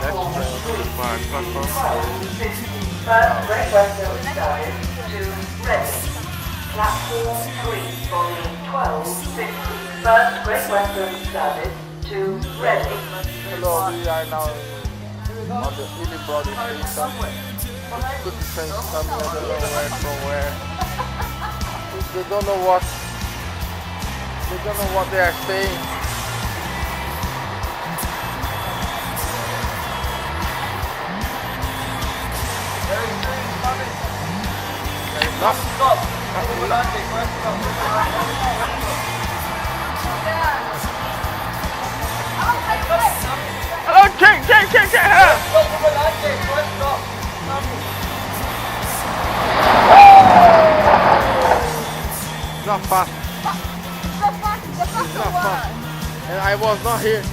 platform 3, platform 12:50, first Great Western service to Reading. Platform 3, volume 12:50, first Great Western service to Reading. Hello, we are now on the Ealing Broadway station. Good trains coming, I don't know where from where. They don't know what they are saying. Stop. Hello, check. Not fast. It's not fast. And I was not here.